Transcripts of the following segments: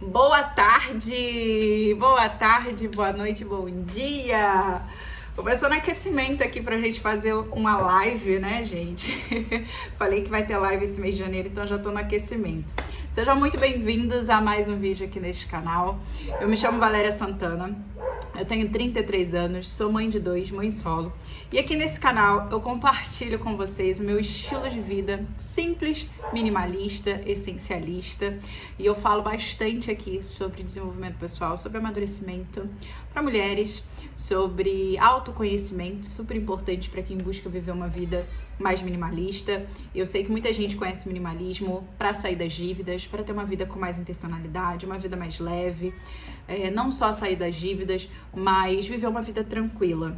Boa tarde, boa noite, bom dia. Começando aquecimento aqui pra gente fazer uma live, né, gente? Falei que vai ter live esse mês de janeiro, então já tô no aquecimento. Sejam muito bem-vindos a mais um vídeo aqui neste canal. Eu me chamo Valéria Santana, eu tenho 33 anos, sou mãe de 2, mãe solo. E aqui nesse canal eu compartilho com vocês o meu estilo de vida simples, minimalista, essencialista. E eu falo bastante aqui sobre desenvolvimento pessoal, sobre amadurecimento para mulheres, sobre autoconhecimento, super importante para quem busca viver uma vida mais minimalista. Eu sei que muita gente conhece minimalismo para sair das dívidas, para ter uma vida com mais intencionalidade, uma vida mais leve, não só sair das dívidas, mas viver uma vida tranquila,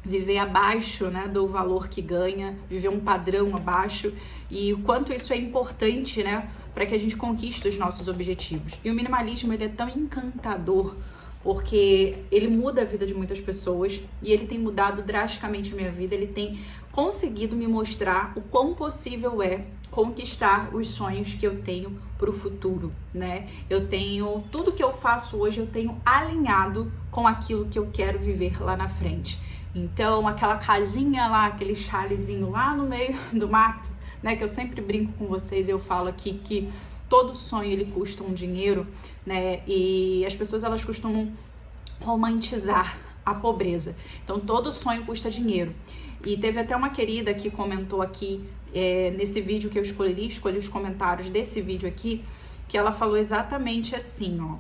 viver abaixo, né, do valor que ganha, viver um padrão abaixo, e o quanto isso é importante, né, para que a gente conquiste os nossos objetivos. E o minimalismo, ele é tão encantador porque ele muda a vida de muitas pessoas e ele tem mudado drasticamente a minha vida. Ele tem conseguido me mostrar o quão possível é conquistar os sonhos que eu tenho para o futuro, né? Eu tenho, tudo que eu faço hoje, eu tenho alinhado com aquilo que eu quero viver lá na frente. Então, aquela casinha lá, aquele chalezinho lá no meio do mato, né? Que eu sempre brinco com vocês, eu falo aqui que todo sonho ele custa um dinheiro, né? E as pessoas elas costumam romantizar a pobreza. Então todo sonho custa dinheiro. E teve até uma querida que comentou aqui nesse vídeo que eu escolhi os comentários desse vídeo aqui, que ela falou exatamente assim, ó.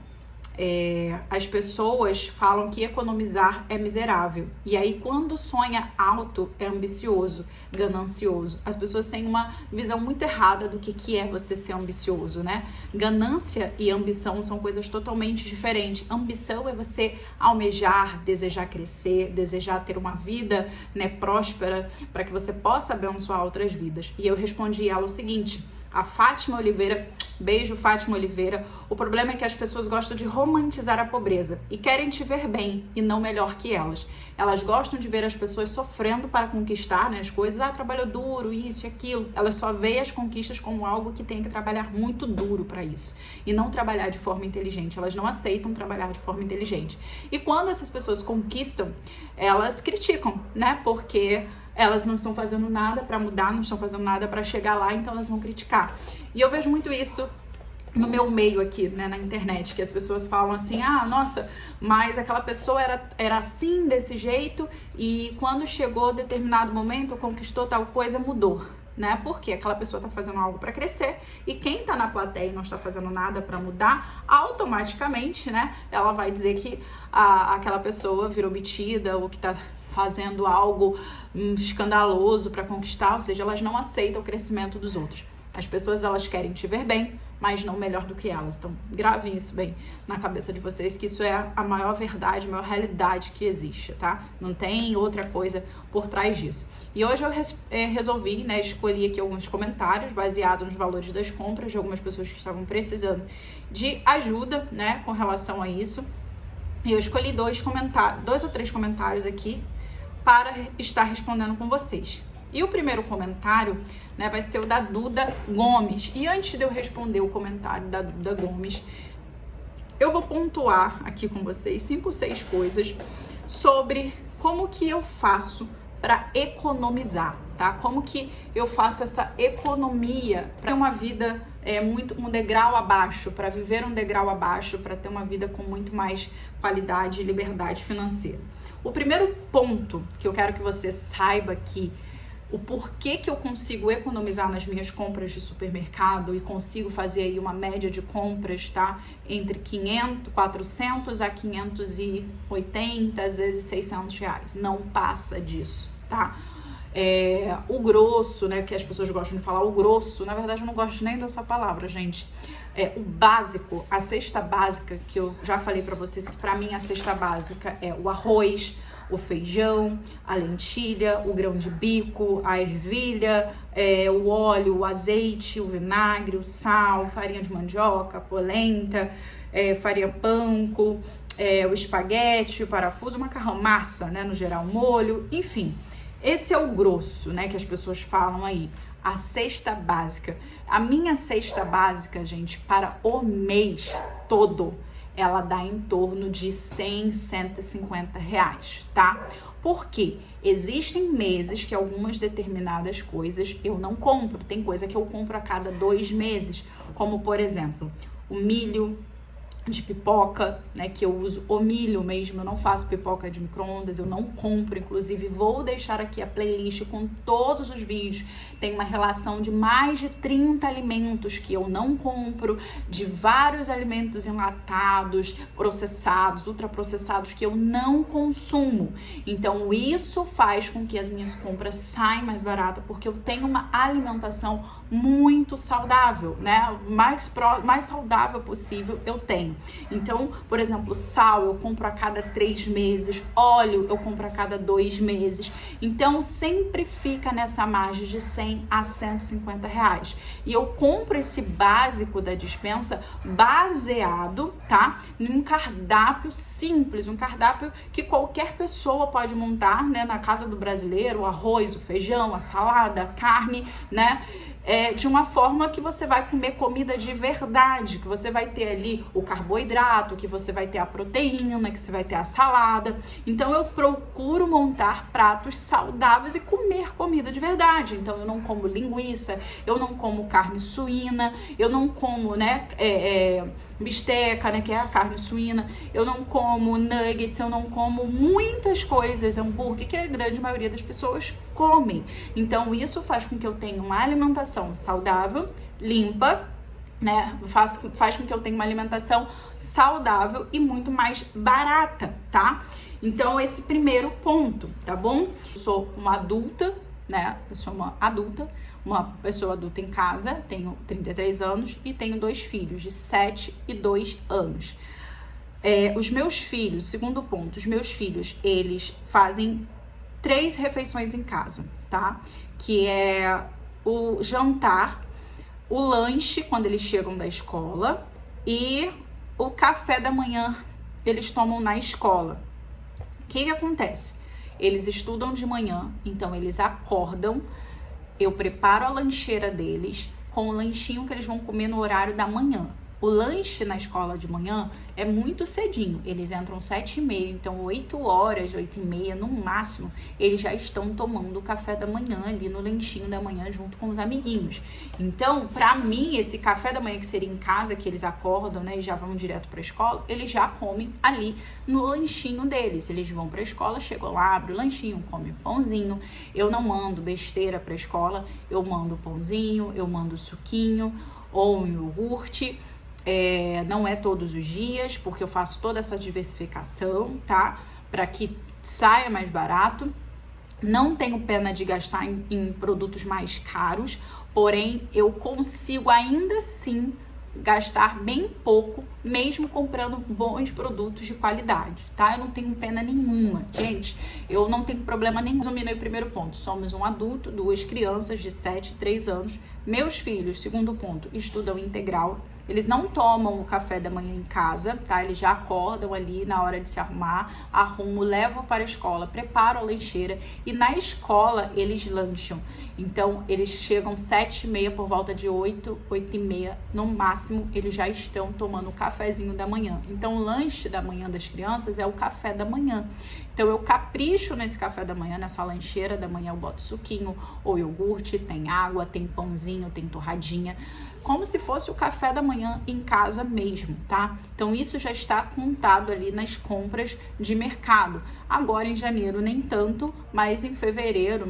As pessoas falam que economizar é miserável. E aí, quando sonha alto, é ambicioso, ganancioso. As pessoas têm uma visão muito errada do que é você ser ambicioso, né? Ganância e ambição são coisas totalmente diferentes. Ambição é você almejar, desejar crescer, desejar ter uma vida, né, próspera, para que você possa abençoar outras vidas. E eu respondi ela o seguinte: a Fátima Oliveira, beijo Fátima Oliveira, o problema é que as pessoas gostam de romantizar a pobreza e querem te ver bem e não melhor que elas. Elas gostam de ver as pessoas sofrendo para conquistar, né, as coisas, trabalhou duro, isso e aquilo. Elas só veem as conquistas como algo que tem que trabalhar muito duro para isso e não trabalhar de forma inteligente. Elas não aceitam trabalhar de forma inteligente. E quando essas pessoas conquistam, elas criticam, né, porque elas não estão fazendo nada para mudar, não estão fazendo nada para chegar lá, então elas vão criticar. E eu vejo muito isso no meu meio aqui, né, na internet, que as pessoas falam assim: ah, nossa, mas aquela pessoa era assim, desse jeito, e quando chegou determinado momento, conquistou tal coisa, mudou, né? Porque aquela pessoa tá fazendo algo para crescer, e quem tá na plateia e não está fazendo nada para mudar, automaticamente, né, ela vai dizer que aquela pessoa virou metida, ou que tá fazendo algo escandaloso para conquistar, ou seja, elas não aceitam o crescimento dos outros. As pessoas, elas querem te ver bem, mas não melhor do que elas. Então, gravem isso bem na cabeça de vocês, que isso é a maior verdade, a maior realidade que existe, tá? Não tem outra coisa por trás disso. E hoje eu resolvi, né, escolhi aqui alguns comentários baseados nos valores das compras de algumas pessoas que estavam precisando de ajuda, né, com relação a isso. E eu escolhi dois ou três comentários aqui para estar respondendo com vocês. E o primeiro comentário, né, vai ser o da Duda Gomes. E antes de eu responder o comentário da Duda Gomes, eu vou pontuar aqui com vocês 5 ou 6 coisas sobre como que eu faço para economizar, tá? Como que eu faço essa economia para ter uma vida um degrau abaixo, para viver um degrau abaixo, para ter uma vida com muito mais qualidade e liberdade financeira. O primeiro ponto que eu quero que você saiba aqui, o porquê que eu consigo economizar nas minhas compras de supermercado e consigo fazer aí uma média de compras, tá? Entre 400 a 580, às vezes 600 reais. Não passa disso, tá? O grosso, né, que as pessoas gostam de falar, o grosso, na verdade eu não gosto nem dessa palavra, gente. O básico, a cesta básica, que eu já falei pra vocês que pra mim a cesta básica é o arroz, o feijão, a lentilha, o grão de bico, a ervilha, o óleo, o azeite, o vinagre, o sal, farinha de mandioca, polenta, farinha panko, o espaguete, o parafuso, o macarrão, massa, né, no geral, molho, enfim. Esse é o grosso, né, que as pessoas falam aí. A cesta básica. A minha cesta básica, gente, para o mês, todo, ela dá em torno de 100, 150 reais, tá? Por quê? Existem meses que algumas determinadas coisas eu não compro. Tem coisa que eu compro a cada 2 meses, como por exemplo, o milho de pipoca, né, que eu uso o milho mesmo, eu não faço pipoca de micro-ondas, eu não compro, inclusive vou deixar aqui a playlist com todos os vídeos, tem uma relação de mais de 30 alimentos que eu não compro, de vários alimentos enlatados, processados, ultraprocessados que eu não consumo, então isso faz com que as minhas compras saiam mais baratas, porque eu tenho uma alimentação muito saudável, né, mais saudável possível eu tenho. Então, por exemplo, sal eu compro a cada 3 meses, óleo eu compro a cada 2 meses. Então, sempre fica nessa margem de 100 a 150 reais. E eu compro esse básico da despensa baseado, tá? Num cardápio simples, um cardápio que qualquer pessoa pode montar, né? Na casa do brasileiro, o arroz, o feijão, a salada, a carne, né? De uma forma que você vai comer comida de verdade, que você vai ter ali o carboidrato, que você vai ter a proteína, que você vai ter a salada. Então eu procuro montar pratos saudáveis e comer comida de verdade. Então eu não como linguiça, eu não como carne suína, eu não como, né, bisteca, né, que é a carne suína, eu não como nuggets, eu não como muitas coisas, hambúrguer, que a grande maioria das pessoas comem. Então isso faz com que eu tenha uma alimentação saudável, limpa, né? Faz com que eu tenha uma alimentação saudável e muito mais barata, tá? Então esse primeiro ponto, tá bom? Eu sou uma adulta, né? Eu sou uma pessoa adulta em casa, tenho 33 anos e tenho 2 filhos de 7 e 2 anos. Os meus filhos, segundo ponto, os meus filhos, eles fazem 3 refeições em casa, tá? Que é o jantar, o lanche quando eles chegam da escola e o café da manhã eles tomam na escola. O que acontece? Eles estudam de manhã, então eles acordam, eu preparo a lancheira deles com o lanchinho que eles vão comer no horário da manhã. O lanche na escola de manhã é muito cedinho, eles entram 7h30, então 8 horas, 8h30 no máximo, eles já estão tomando o café da manhã ali no lanchinho da manhã junto com os amiguinhos. Então, pra mim, esse café da manhã que seria em casa, que eles acordam, né, e já vão direto pra escola, eles já comem ali no lanchinho deles. Eles vão pra escola, chegam lá, abrem o lanchinho, comem pãozinho. Eu não mando besteira pra escola, eu mando pãozinho, eu mando suquinho ou um iogurte. Não é todos os dias, porque eu faço toda essa diversificação, tá? Para que saia mais barato. Não tenho pena de gastar em produtos mais caros, porém eu consigo ainda assim gastar bem pouco, mesmo comprando bons produtos de qualidade, tá? Eu não tenho pena nenhuma, gente. Eu não tenho problema nenhum. Resumindo aí o primeiro ponto, somos um adulto, 2 crianças de 7 e 3 anos. Meus filhos, segundo ponto, estudam integral. Eles não tomam o café da manhã em casa, tá? Eles já acordam ali na hora de se arrumar, arrumo, levam para a escola, preparo a lancheira e na escola eles lancham. Então, eles chegam 7h30, por volta de 8, 8h30, no máximo, eles já estão tomando o cafezinho da manhã. Então, o lanche da manhã das crianças é o café da manhã. Então, eu capricho nesse café da manhã, nessa lancheira da manhã, eu boto suquinho ou iogurte, tem água, tem pãozinho, tem torradinha, como se fosse o café da manhã em casa mesmo, tá? Então, isso já está contado ali nas compras de mercado. Agora, em janeiro, nem tanto, mas em fevereiro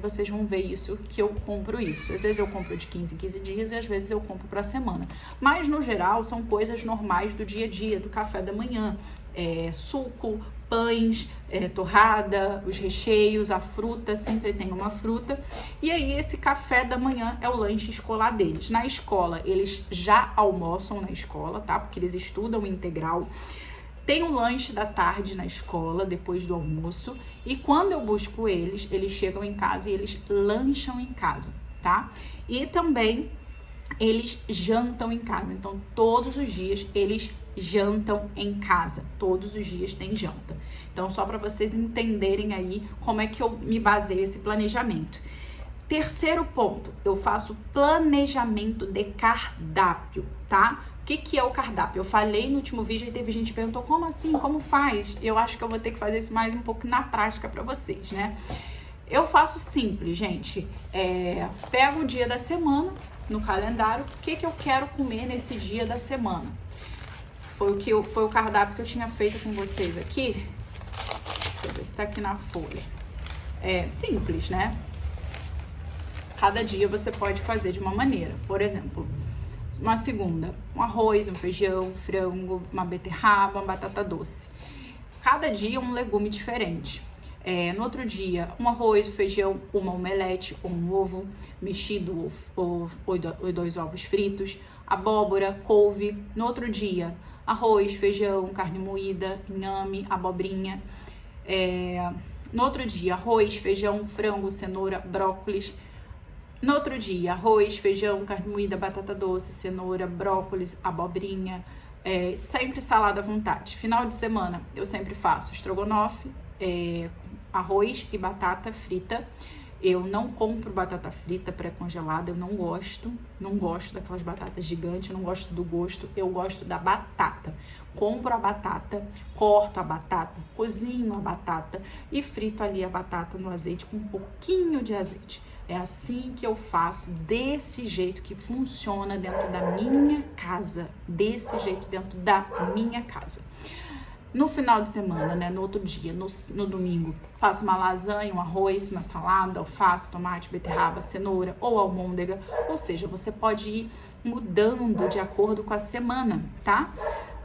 vocês vão ver isso, que eu compro isso. Às vezes eu compro de 15 em 15 dias e às vezes eu compro para semana. Mas, no geral, são coisas normais do dia a dia, do café da manhã. Suco, pães, torrada, os recheios, a fruta, sempre tem uma fruta. E aí esse café da manhã é o lanche escolar deles. Na escola, eles já almoçam na escola, tá? Porque eles estudam integral. Tem um lanche da tarde na escola, depois do almoço. E quando eu busco eles chegam em casa e eles lancham em casa, tá? E também eles jantam em casa. Então, todos os dias eles jantam em casa. Todos os dias tem janta. Então, só para vocês entenderem aí como é que eu me baseio esse planejamento. Terceiro ponto, eu faço planejamento de cardápio, tá? O que é o cardápio? Eu falei no último vídeo e teve gente que perguntou como assim, como faz? Eu acho que eu vou ter que fazer isso mais um pouco na prática para vocês, né? Eu faço simples, gente. Pego o dia da semana no calendário, o que eu quero comer nesse dia da semana. Foi o cardápio que eu tinha feito com vocês aqui. Deixa eu ver se tá aqui na folha. É simples, né? Cada dia você pode fazer de uma maneira. Por exemplo, uma segunda, um arroz, um feijão, um frango, uma beterraba, uma batata doce. Cada dia um legume diferente. No outro dia, um arroz, um feijão, uma omelete, ou um ovo mexido ou 2 ovos fritos, abóbora, couve. No outro dia, arroz, feijão, carne moída, inhame, abobrinha. No outro dia, arroz, feijão, frango, cenoura, brócolis. No outro dia, arroz, feijão, carne moída, batata doce, cenoura, brócolis, abobrinha, sempre salada à vontade. Final de semana, eu sempre faço estrogonofe, arroz e batata frita. Eu não compro batata frita pré-congelada, eu não gosto daquelas batatas gigantes, eu não gosto do gosto, eu gosto da batata. Compro a batata, corto a batata, cozinho a batata e frito ali a batata no azeite com um pouquinho de azeite. É assim que eu faço, desse jeito que funciona dentro da minha casa, No final de semana, né, no outro dia, no domingo, faço uma lasanha, um arroz, uma salada, alface, tomate, beterraba, cenoura ou almôndega. Ou seja, você pode ir mudando de acordo com a semana, tá?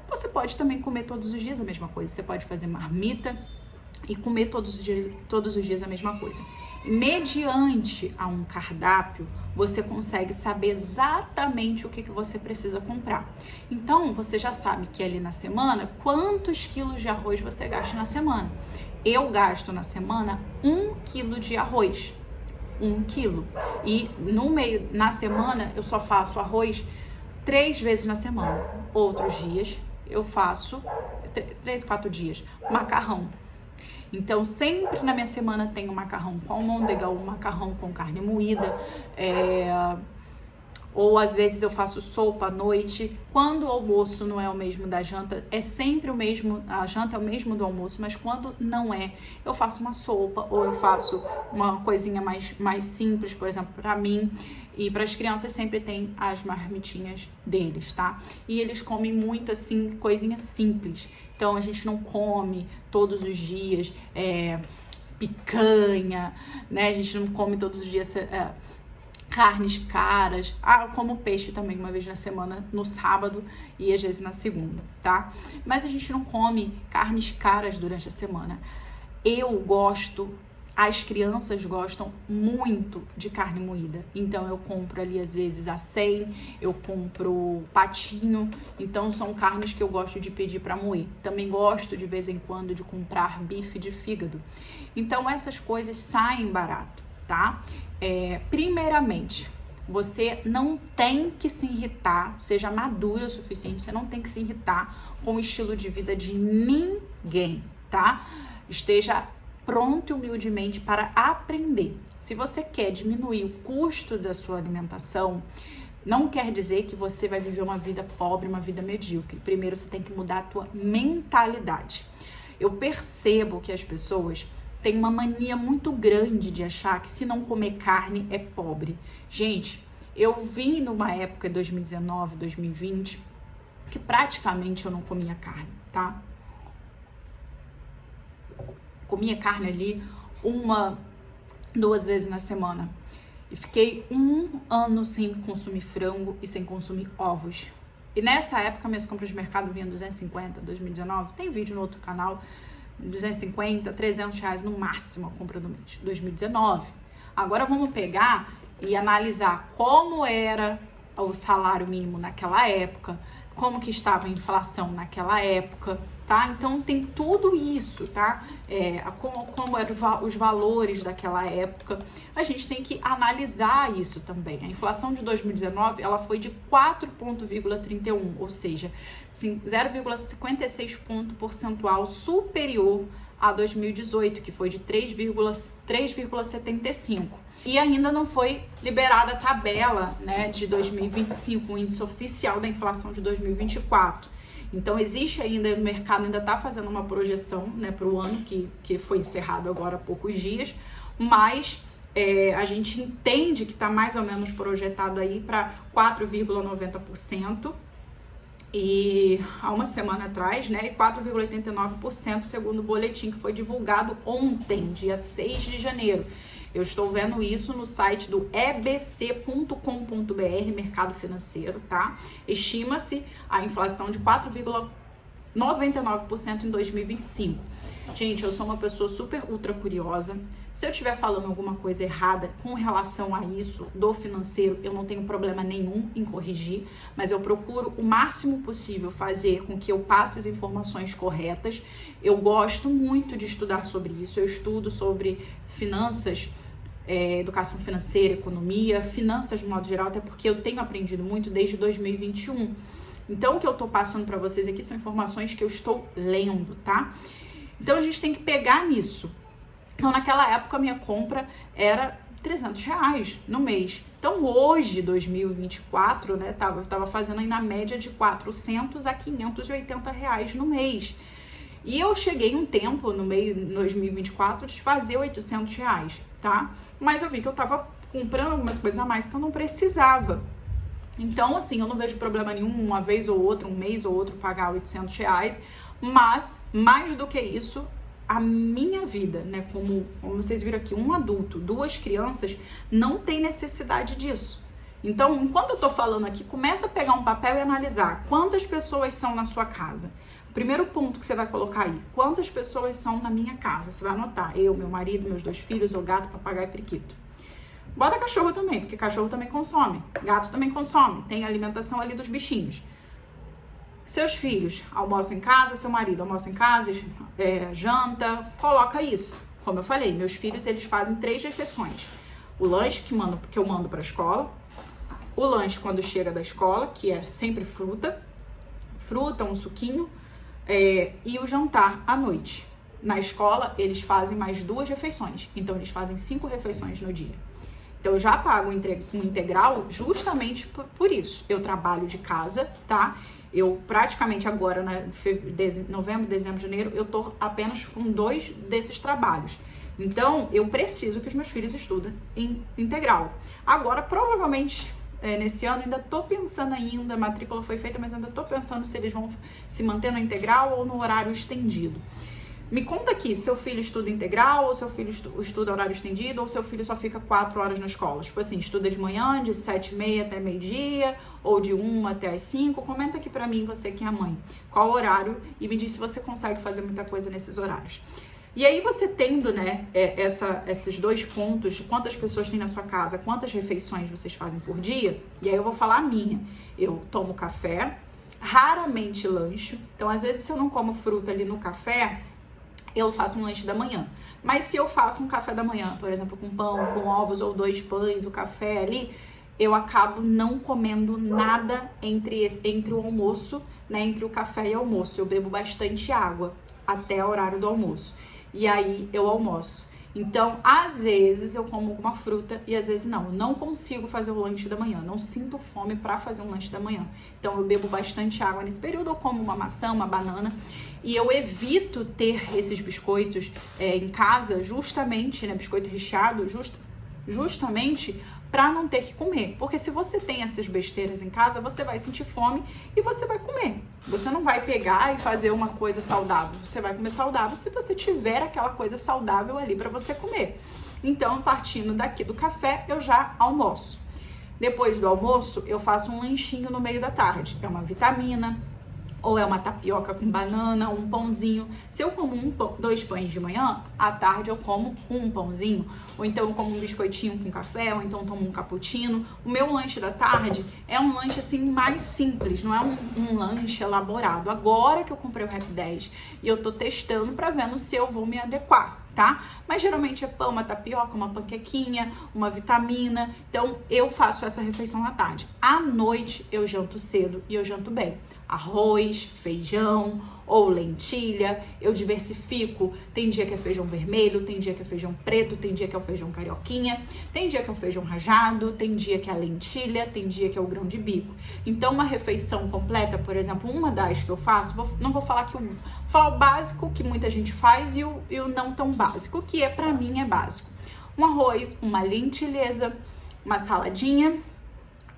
Você pode também comer todos os dias a mesma coisa. Você pode fazer marmita e comer todos os dias a mesma coisa. Mediante a um cardápio, você consegue saber exatamente o que você precisa comprar. Então, você já sabe que ali na semana, quantos quilos de arroz você gasta na semana. Eu gasto na semana 1 quilo de arroz. 1 quilo. E na semana, eu só faço arroz 3 vezes na semana. Outros dias, eu faço 3, 4 dias, macarrão. Então, sempre na minha semana tem um macarrão com almôndega ou um macarrão com carne moída, ou às vezes eu faço sopa à noite. Quando o almoço não é o mesmo da janta, é sempre o mesmo, a janta é o mesmo do almoço, mas quando não é, eu faço uma sopa ou eu faço uma coisinha mais simples, por exemplo, para mim. E para as crianças sempre tem as marmitinhas deles, tá? E eles comem muito, assim, coisinhas simples. Então, a gente não come todos os dias picanha, né? A gente não come todos os dias carnes caras. Eu como peixe também uma vez na semana, no sábado e às vezes na segunda, tá? Mas a gente não come carnes caras durante a semana. As crianças gostam muito de carne moída, então eu compro ali às vezes a 100, eu compro patinho, então são carnes que eu gosto de pedir para moer. Também gosto de vez em quando de comprar bife de fígado. Então essas coisas saem barato, tá? Primeiramente, você não tem que se irritar, seja madura o suficiente, você não tem que se irritar com o estilo de vida de ninguém, tá? Esteja pronto e humildemente para aprender. Se você quer diminuir o custo da sua alimentação, não quer dizer que você vai viver uma vida pobre, uma vida medíocre. Primeiro você tem que mudar a tua mentalidade. Eu percebo que as pessoas têm uma mania muito grande de achar que se não comer carne é pobre. Gente, eu vim numa época, 2019, 2020, que praticamente eu não comia carne, tá? Comia carne ali 1, 2 vezes na semana. E fiquei 1 ano sem consumir frango e sem consumir ovos. E nessa época, minhas compras de mercado vinham 250, 2019. Tem vídeo no outro canal, 250, 300 reais no máximo a compra do mês, 2019. Agora vamos pegar e analisar como era o salário mínimo naquela época, como que estava a inflação naquela época, tá? Então tem tudo isso, tá? Como eram os valores daquela época. A gente tem que analisar isso também. A inflação de 2019, ela foi de 4,31, ou seja, 0,56 ponto percentual superior a 2018, que foi de 3,75. E ainda não foi liberada a tabela, né, de 2025, o índice oficial da inflação de 2024. Então existe ainda, o mercado ainda está fazendo uma projeção, né, para o ano que foi encerrado agora há poucos dias, mas a gente entende que está mais ou menos projetado aí para 4,90%. E há uma semana atrás, né, 4,89% segundo o boletim que foi divulgado ontem, dia 6 de janeiro. Eu estou vendo isso no site do ebc.com.br, mercado financeiro, tá? Estima-se a inflação de 4,99% em 2025. Gente, eu sou uma pessoa super ultra curiosa. Se eu estiver falando alguma coisa errada com relação a isso do financeiro, eu não tenho problema nenhum em corrigir, mas eu procuro o máximo possível fazer com que eu passe as informações corretas. Eu gosto muito de estudar sobre isso. Eu estudo sobre finanças, educação financeira, economia, finanças de modo geral, até porque eu tenho aprendido muito desde 2021. Então, o que eu tô passando para vocês aqui são informações que eu estou lendo, tá? Então, a gente tem que pegar nisso. Então, naquela época, a minha compra era R$300 no mês. Então, hoje, 2024, né, eu tava fazendo aí na média de R$400 a R$580 no mês. E eu cheguei um tempo, no meio de 2024, de fazer R$800, tá? Mas eu vi que eu tava comprando algumas coisas a mais que eu não precisava. Então, assim, eu não vejo problema nenhum, uma vez ou outra, um mês ou outro, pagar R$800, mas, mais do que isso, a minha vida, né, como vocês viram aqui, um adulto, 2 crianças, não tem necessidade disso. Então, enquanto eu tô falando aqui, começa a pegar um papel e analisar quantas pessoas são na sua casa. Primeiro ponto que você vai colocar aí, quantas pessoas são na minha casa? Você vai anotar, eu, meu marido, meus 2 filhos, o gato, papagaio e periquito. Bota cachorro também, porque cachorro também consome, gato também consome, tem alimentação ali dos bichinhos. Seus filhos almoçam em casa, seu marido almoça em casa, janta, coloca isso. Como eu falei, meus filhos, eles fazem 3 refeições. O lanche que eu mando para a escola, o lanche quando chega da escola, que é sempre fruta, um suquinho, e o jantar à noite. Na escola, eles fazem mais 2 refeições, então eles fazem 5 refeições no dia. Então, eu já pago um integral justamente por isso. Eu trabalho de casa, tá? Eu praticamente agora, novembro, dezembro, janeiro, eu tô apenas com 2 desses trabalhos. Então, eu preciso que os meus filhos estudem em integral. Agora, provavelmente, nesse ano, ainda tô pensando ainda, a matrícula foi feita, mas ainda tô pensando se eles vão se manter no integral ou no horário estendido. Me conta aqui, seu filho estuda integral, ou seu filho estuda horário estendido, ou seu filho só fica 4 horas na escola? Tipo assim, estuda de manhã, de 7h30 até meio-dia, ou de 1 até as 5. Comenta aqui pra mim, você que é a mãe, qual horário, e me diz se você consegue fazer muita coisa nesses horários. E aí você tendo, né, esses 2 pontos de quantas pessoas tem na sua casa, quantas refeições vocês fazem por dia, e aí eu vou falar a minha. Eu tomo café, raramente lanche, então às vezes se eu não como fruta ali no café, eu faço um lanche da manhã. Mas se eu faço um café da manhã, por exemplo, com pão, com ovos ou 2 pães, o café ali, eu acabo não comendo nada entre o almoço, né, entre o café e o almoço. Eu bebo bastante água até o horário do almoço. E aí eu almoço. Então, às vezes eu como alguma fruta e às vezes não. Eu não consigo fazer o lanche da manhã. Não sinto fome para fazer um lanche da manhã. Então, eu bebo bastante água nesse período. Eu como uma maçã, uma banana. E eu evito ter esses biscoitos em casa justamente, né? Biscoito recheado, justamente para não ter que comer. Porque se você tem essas besteiras em casa, você vai sentir fome e você vai comer. Você não vai pegar e fazer uma coisa saudável. Você vai comer saudável se você tiver aquela coisa saudável ali para você comer. Então, partindo daqui do café, eu já almoço. Depois do almoço, eu faço um lanchinho no meio da tarde. É uma vitamina, ou é uma tapioca com banana, um pãozinho. Se eu como 2 pães de manhã, à tarde eu como um pãozinho. Ou então eu como um biscoitinho com café, ou então tomo um cappuccino. O meu lanche da tarde é um lanche assim mais simples, não é um lanche elaborado. Agora que eu comprei o Rap 10 e eu tô testando pra ver se eu vou me adequar, tá? Mas geralmente é pão, uma tapioca, uma panquequinha, uma vitamina. Então eu faço essa refeição à tarde. À noite eu janto cedo e eu janto bem. Arroz, feijão ou lentilha, eu diversifico. Tem dia que é feijão vermelho, tem dia que é feijão preto, tem dia que é o feijão carioquinha, tem dia que é o feijão rajado, tem dia que é a lentilha, tem dia que é o grão de bico. Então uma refeição completa, por exemplo, uma das que eu faço, não vou falar vou falar o básico que muita gente faz e o não tão básico, que pra mim é básico. Um arroz, uma lentilheza, uma saladinha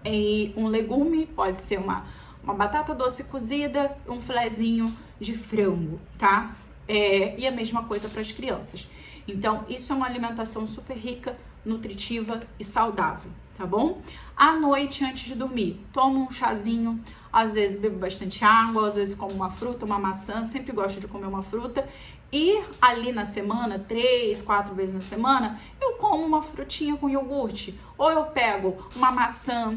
e um legume, pode ser uma batata doce cozida, um filezinho de frango, tá? E a mesma coisa para as crianças. Então, isso é uma alimentação super rica, nutritiva e saudável, tá bom? À noite, antes de dormir, tomo um chazinho, às vezes bebo bastante água, às vezes como uma fruta, uma maçã, sempre gosto de comer uma fruta. E ali na semana, 3, 4 vezes na semana, eu como uma frutinha com iogurte. Ou eu pego uma maçã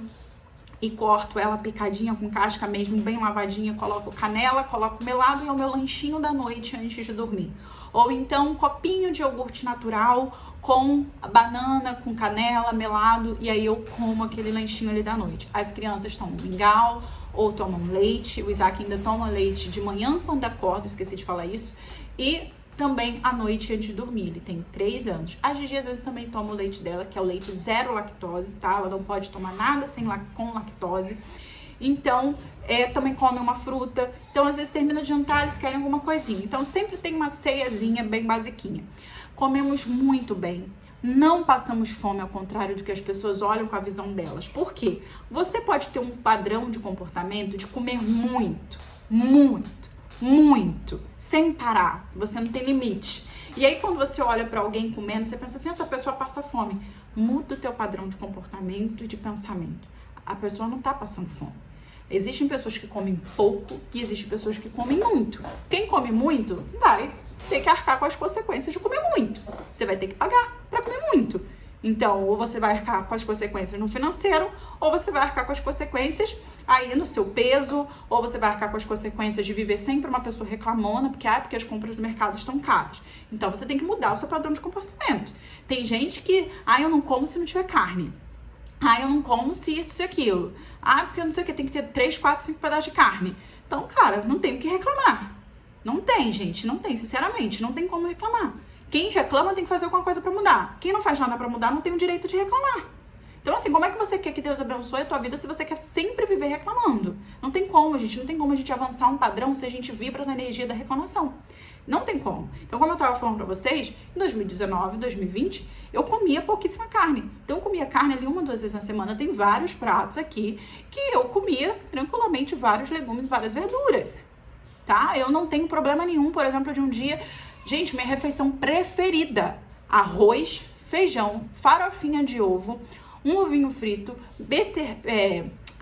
e corto ela picadinha com casca mesmo, bem lavadinha, coloco canela, coloco melado e é o meu lanchinho da noite antes de dormir. Ou então um copinho de iogurte natural com banana, com canela, melado, e aí eu como aquele lanchinho ali da noite. As crianças tomam mingau ou tomam leite, o Isaac ainda toma leite de manhã quando acorda, esqueci de falar isso, e também à noite antes de dormir. Ele tem 3 anos. A Gigi às vezes também toma o leite dela, que é o leite zero lactose, tá? Ela não pode tomar nada com lactose. Então, também come uma fruta. Então, às vezes termina de jantar, eles querem alguma coisinha. Então, sempre tem uma ceiazinha bem basiquinha. Comemos muito bem. Não passamos fome, ao contrário do que as pessoas olham com a visão delas. Por quê? Você pode ter um padrão de comportamento de comer muito, sem parar, você não tem limite. E aí quando você olha pra alguém comendo, você pensa assim, essa pessoa passa fome. Muda o teu padrão de comportamento e de pensamento. A pessoa não tá passando fome. Existem pessoas que comem pouco e existem pessoas que comem muito. Quem come muito vai ter que arcar com as consequências de comer muito. Você vai ter que pagar pra comer muito. Então, ou você vai arcar com as consequências no financeiro, ou você vai arcar com as consequências aí no seu peso, ou você vai arcar com as consequências de viver sempre uma pessoa reclamona, porque as compras do mercado estão caras. Então, você tem que mudar o seu padrão de comportamento. Tem gente que, eu não como se não tiver carne. Eu não como se isso e aquilo. Porque eu não sei o que, tem que ter 3, 4, 5 pedaços de carne. Então, cara, não tem o que reclamar. Não tem, gente, não tem, sinceramente, não tem como reclamar. Quem reclama tem que fazer alguma coisa pra mudar. Quem não faz nada pra mudar não tem o direito de reclamar. Então, assim, como é que você quer que Deus abençoe a tua vida se você quer sempre viver reclamando? Não tem como, gente. Não tem como a gente avançar um padrão se a gente vibra na energia da reclamação. Não tem como. Então, como eu tava falando pra vocês, em 2019, 2020, eu comia pouquíssima carne. Então, eu comia carne ali 1, 2 vezes na semana. Tem vários pratos aqui que eu comia tranquilamente vários legumes, várias verduras. Tá? Eu não tenho problema nenhum, por exemplo, de um dia... Gente, minha refeição preferida, arroz, feijão, farofinha de ovo, um ovinho frito,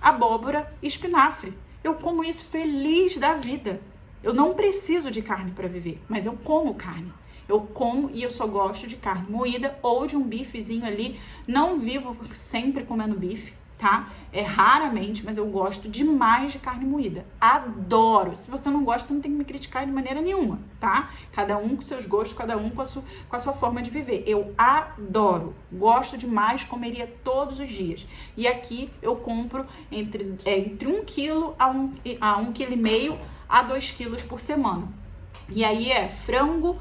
abóbora e espinafre. Eu como isso feliz da vida. Eu não preciso de carne para viver, mas eu como carne. Eu como e eu só gosto de carne moída ou de um bifezinho ali. Não vivo sempre comendo bife, tá? Raramente, mas eu gosto demais de carne moída. Adoro. Se você não gosta, você não tem que me criticar de maneira nenhuma, tá? Cada um com seus gostos, cada um com a sua forma de viver. Eu adoro. Gosto demais, comeria todos os dias. E aqui eu compro entre 1 quilo a 1,5 kg a 2 quilos por semana. E aí frango,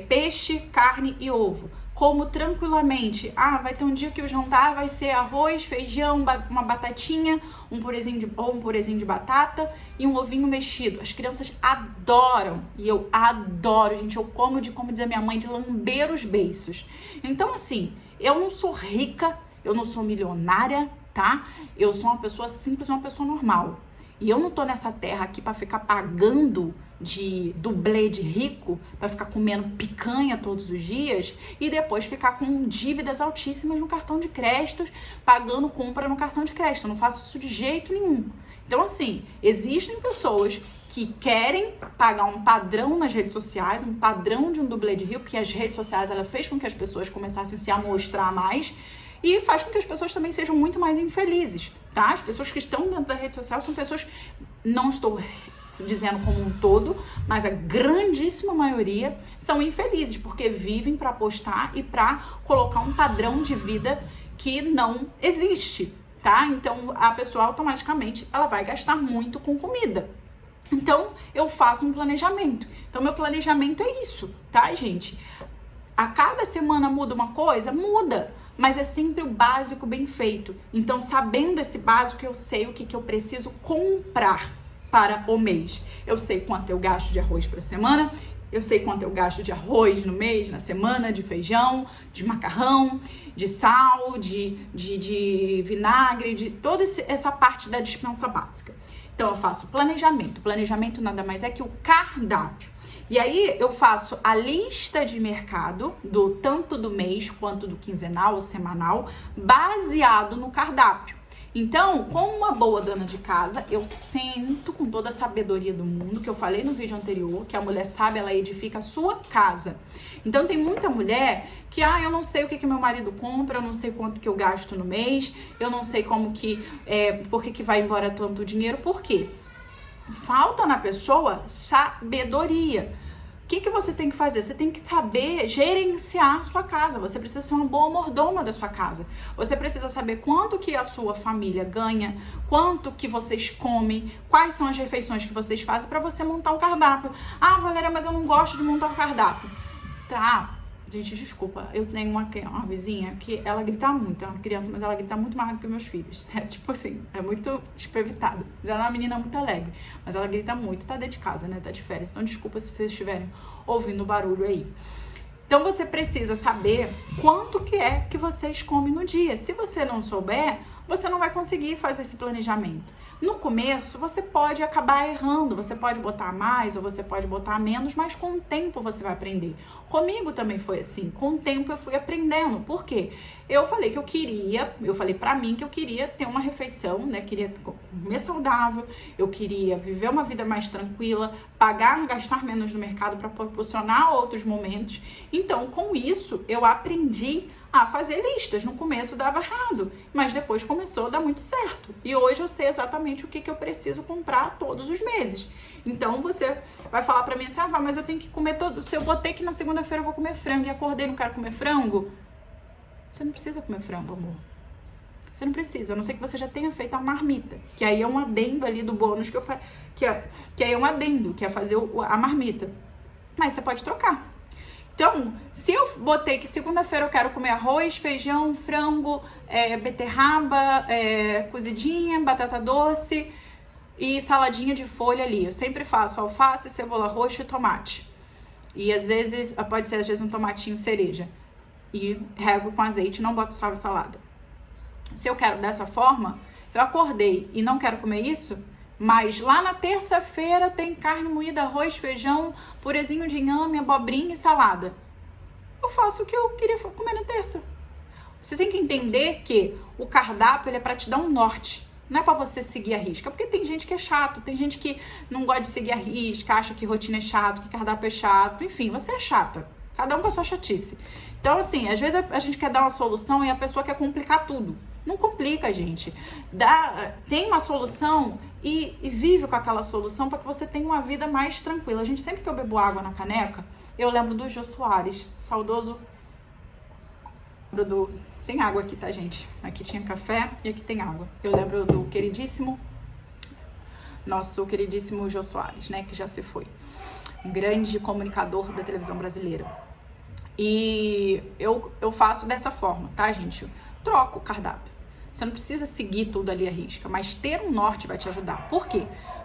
peixe, carne e ovo. Como tranquilamente. Vai ter um dia que o jantar vai ser arroz, feijão, uma batatinha, um purezinho de batata e um ovinho mexido. As crianças adoram. E eu adoro, gente. Eu como como dizia minha mãe, de lamber os beiços. Então, assim, eu não sou rica, eu não sou milionária, tá? Eu sou uma pessoa simples, uma pessoa normal. E eu não tô nessa terra aqui pra ficar pagando de dublê de rico, pra ficar comendo picanha todos os dias e depois ficar com dívidas altíssimas no cartão de crédito, pagando compra no cartão de crédito. Eu não faço isso de jeito nenhum. Então, assim, existem pessoas que querem pagar um padrão nas redes sociais, um padrão de um dublê de rico, que as redes sociais, ela fez com que as pessoas começassem a se amostrar mais e faz com que as pessoas também sejam muito mais infelizes, tá? As pessoas que estão dentro da rede social são pessoas, não estou dizendo como um todo, mas a grandíssima maioria são infelizes, porque vivem para postar e para colocar um padrão de vida que não existe, tá? Então, a pessoa automaticamente, ela vai gastar muito com comida. Então, eu faço um planejamento. Então, meu planejamento é isso, tá, gente? A cada semana muda uma coisa? Muda. Mas é sempre o básico bem feito. Então, sabendo esse básico, eu sei o que eu preciso comprar para o mês. Eu sei quanto eu gasto de arroz para semana, eu sei quanto eu gasto de arroz no mês, na semana, de feijão, de macarrão, de sal, de vinagre, de toda essa parte da despensa básica. Então, eu faço planejamento. Planejamento nada mais é que o cardápio. E aí, eu faço a lista de mercado, tanto do mês quanto do quinzenal ou semanal, baseado no cardápio. Então, como uma boa dona de casa, eu sento com toda a sabedoria do mundo, que eu falei no vídeo anterior, que a mulher sabe, ela edifica a sua casa. Então, tem muita mulher que, eu não sei o que meu marido compra, eu não sei quanto que eu gasto no mês, eu não sei por que vai embora tanto dinheiro. Por quê? Falta na pessoa sabedoria. O que você tem que fazer? Você tem que saber gerenciar a sua casa. Você precisa ser uma boa mordoma da sua casa. Você precisa saber quanto que a sua família ganha, quanto que vocês comem, quais são as refeições que vocês fazem para você montar um cardápio. Valéria, mas eu não gosto de montar um cardápio. Tá, gente, desculpa. Eu tenho uma vizinha que ela grita muito. É uma criança, mas ela grita muito mais do que meus filhos. É tipo assim, é muito evitada. Ela é uma menina muito alegre, mas ela grita muito. Tá dentro de casa, né? Tá de férias. Então, desculpa se vocês estiverem ouvindo barulho aí. Então, você precisa saber quanto que é que vocês comem no dia. Se você não souber, você não vai conseguir fazer esse planejamento. No começo, você pode acabar errando, você pode botar mais ou você pode botar menos, mas com o tempo você vai aprender. Comigo também foi assim, com o tempo eu fui aprendendo. Por quê? Eu falei pra mim que eu queria ter uma refeição, né? Queria comer saudável, eu queria viver uma vida mais tranquila, gastar menos no mercado para proporcionar outros momentos. Então, com isso, eu aprendi a fazer listas. No começo dava errado, mas depois começou a dar muito certo. E hoje eu sei exatamente o que eu preciso comprar todos os meses. Então você vai falar pra mim assim, mas eu tenho que comer se eu botei que na segunda-feira eu vou comer frango e acordei e não quero comer frango, você não precisa comer frango, amor. Você não precisa, a não ser que você já tenha feito a marmita, que aí é um adendo ali do bônus que eu faço, que aí é um adendo, que é fazer a marmita. Mas você pode trocar. Então, se eu botei que segunda-feira eu quero comer arroz, feijão, frango, beterraba, cozidinha, batata doce e saladinha de folha ali. Eu sempre faço alface, cebola roxa e tomate. E às vezes, pode ser um tomatinho cereja. E rego com azeite, não boto sal e salada. Se eu quero dessa forma, eu acordei e não quero comer isso, mas lá na terça-feira tem carne moída, arroz, feijão, purezinho de inhame, abobrinha e salada. Eu faço o que eu queria comer na terça. Você tem que entender que o cardápio ele é para te dar um norte. Não é para você seguir a risca. Porque tem gente que é chato, tem gente que não gosta de seguir a risca, acha que rotina é chato, que cardápio é chato. Enfim, você é chata. Cada um com a sua chatice. Então, assim, às vezes a gente quer dar uma solução e a pessoa quer complicar tudo. Não complica, gente. Tem uma solução e vive com aquela solução para que você tenha uma vida mais tranquila. Gente, sempre que eu bebo água na caneca, eu lembro do Jô Soares, saudoso Tem água aqui, tá, gente? Aqui tinha café e aqui tem água. Eu lembro do nosso queridíssimo Jô Soares, né, que já se foi. Um grande comunicador da televisão brasileira. E eu faço dessa forma, tá, gente? Troco o cardápio. Você não precisa seguir tudo ali à risca, mas ter um norte vai te ajudar. Por quê?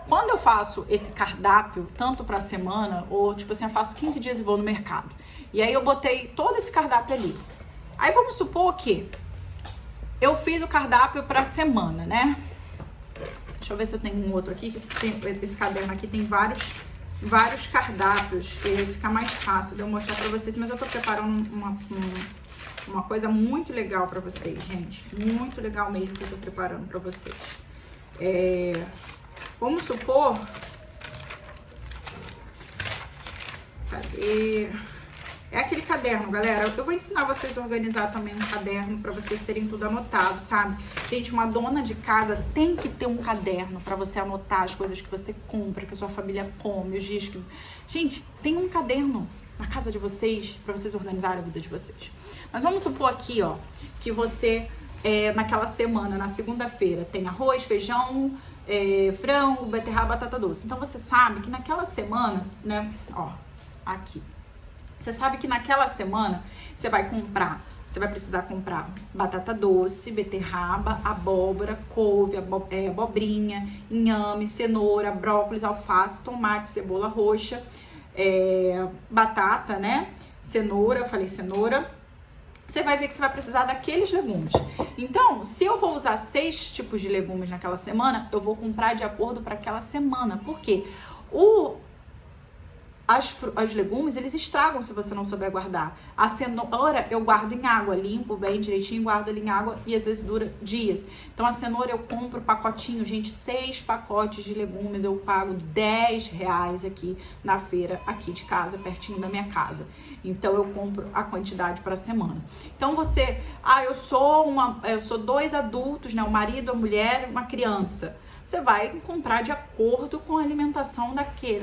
Quando eu faço esse cardápio, tanto pra semana, ou tipo assim, eu faço 15 dias e vou no mercado. E aí eu botei todo esse cardápio ali. Aí vamos supor que eu fiz o cardápio pra semana, né? Deixa eu ver se eu tenho um outro aqui, que esse caderno aqui tem vários cardápios, que fica mais fácil de eu mostrar pra vocês, mas eu tô preparando uma coisa muito legal pra vocês, gente. Muito legal mesmo que eu tô preparando pra vocês. Vamos supor... Cadê? É aquele caderno, galera. Eu vou ensinar vocês a organizar também um caderno para vocês terem tudo anotado, sabe? Gente, uma dona de casa tem que ter um caderno para você anotar as coisas que você compra, que a sua família come, os dias que... Gente, tem um caderno na casa de vocês para vocês organizarem a vida de vocês. Mas vamos supor aqui, ó, que você, naquela semana, na segunda-feira, tem arroz, feijão, frango, beterraba, batata doce. Então, você sabe que naquela semana, né, ó, aqui. Você sabe que naquela semana você vai precisar comprar batata doce, beterraba, abóbora, couve, abobrinha, inhame, cenoura, brócolis, alface, tomate, cebola roxa, batata, né? Cenoura, eu falei cenoura. Você vai ver que você vai precisar daqueles legumes. Então, se eu vou usar 6 tipos de legumes naquela semana, eu vou comprar de acordo para aquela semana. Por quê? Os legumes, eles estragam se você não souber guardar. A cenoura eu guardo em água, limpo bem direitinho, guardo ali em água e às vezes dura dias. Então a cenoura eu compro pacotinho, gente, 6 pacotes de legumes, eu pago R$10 aqui na feira, aqui de casa, pertinho da minha casa. Então eu compro a quantidade para a semana. Então você, eu sou 2 adultos, né, um marido, a mulher, uma criança. Você vai comprar de acordo com a alimentação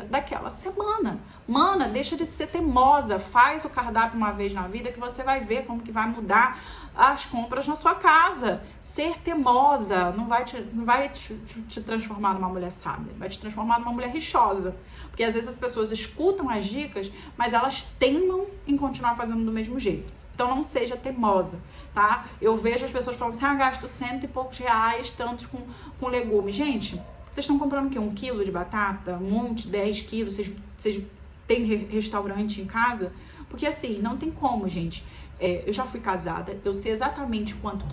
daquela semana. Mana, deixa de ser teimosa, faz o cardápio uma vez na vida que você vai ver como que vai mudar as compras na sua casa. Ser teimosa não vai te transformar numa mulher sábia, vai te transformar numa mulher rixosa. Porque às vezes as pessoas escutam as dicas, mas elas teimam em continuar fazendo do mesmo jeito. Então não seja teimosa, tá? Eu vejo as pessoas falando assim, gasto 100 e poucos reais, tanto com legumes. Gente, vocês estão comprando o quê? 1 quilo de batata? Um monte, 10 quilos? Vocês têm restaurante em casa? Porque assim, não tem como, gente. Eu já fui casada, eu sei exatamente quanto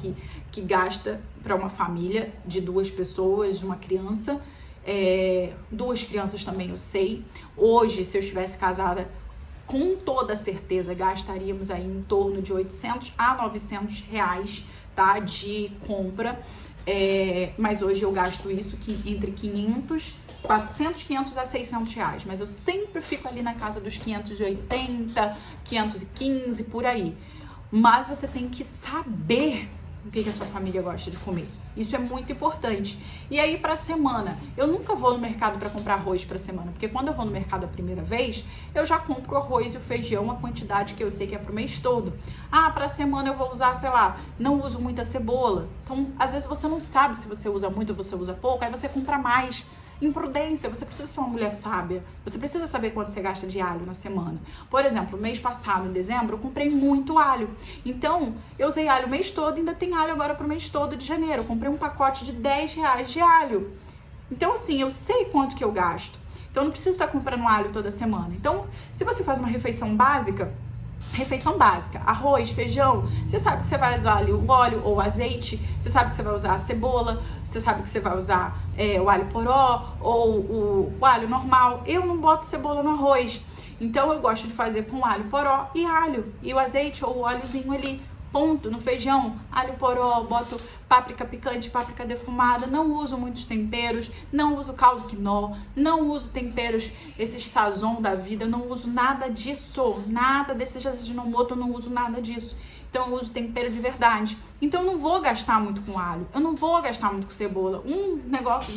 que gasta para uma família de 2 pessoas, uma criança. 2 crianças também eu sei. Hoje, se eu estivesse casada, com toda certeza gastaríamos aí em torno de 800 a 900 reais, tá, de compra, mas hoje eu gasto isso entre 400, 500 a 600 reais, mas eu sempre fico ali na casa dos 580, 515, por aí. Mas você tem que saber o que a sua família gosta de comer. Isso é muito importante. E aí, para a semana, eu nunca vou no mercado para comprar arroz para a semana, porque quando eu vou no mercado a primeira vez, eu já compro o arroz e o feijão, a quantidade que eu sei que é para o mês todo. Para a semana eu vou usar, sei lá, não uso muita cebola. Então, às vezes você não sabe se você usa muito ou você usa pouco, aí você compra mais. Imprudência, você precisa ser uma mulher sábia, você precisa saber quanto você gasta de alho na semana. Por exemplo, mês passado, em dezembro, eu comprei muito alho, então eu usei alho o mês todo e ainda tem alho agora pro mês todo de janeiro. Eu comprei um pacote de R$10 de alho, então assim, eu sei quanto que eu gasto, então não preciso estar comprando alho toda semana. Então, se você faz uma refeição básica, arroz, feijão, você sabe que você vai usar ali o óleo ou o azeite, você sabe que você vai usar a cebola, você sabe que você vai usar o alho poró ou o alho normal. Eu não boto cebola no arroz, então eu gosto de fazer com alho poró e alho, e o azeite ou o óleozinho ali. Ponto. No feijão, alho poró, boto páprica picante, páprica defumada, não uso muitos temperos, não uso caldo quinó, não uso temperos, esses sazon da vida, eu não uso nada disso, nada desses ajinomoto, eu não uso nada disso. Então eu uso tempero de verdade. Então eu não vou gastar muito com alho, eu não vou gastar muito com cebola. Um negócio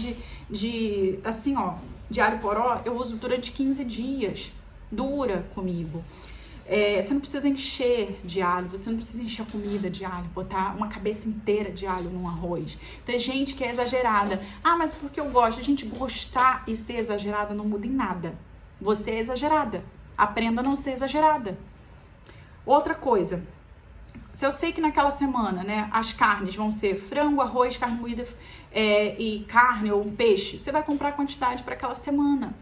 assim, ó, de alho poró, eu uso durante 15 dias, dura comigo. Você não precisa encher de alho, você não precisa encher a comida de alho, botar uma cabeça inteira de alho num arroz. Tem gente que é exagerada. Mas porque eu gosto. Gente, gostar e ser exagerada não muda em nada. Você é exagerada. Aprenda a não ser exagerada. Outra coisa, se eu sei que naquela semana, né, as carnes vão ser frango, arroz, carne moída e carne ou um peixe, você vai comprar a quantidade para aquela semana.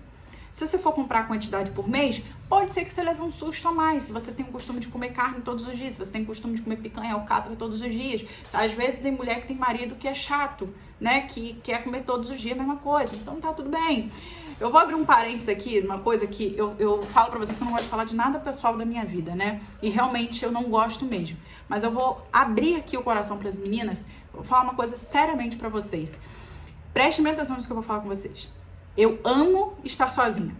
Se você for comprar a quantidade por mês, pode ser que você leve um susto a mais. Se você tem o costume de comer carne todos os dias, se você tem o costume de comer picanha, alcatra todos os dias. Às vezes tem mulher que tem marido que é chato, né? Que quer comer todos os dias a mesma coisa. Então tá tudo bem. Eu vou abrir um parênteses aqui, uma coisa que eu falo pra vocês que eu não gosto de falar de nada pessoal da minha vida, né? E realmente eu não gosto mesmo. Mas eu vou abrir aqui o coração pras meninas, vou falar uma coisa seriamente pra vocês. Prestem bem atenção nisso que eu vou falar com vocês. Eu amo estar sozinha.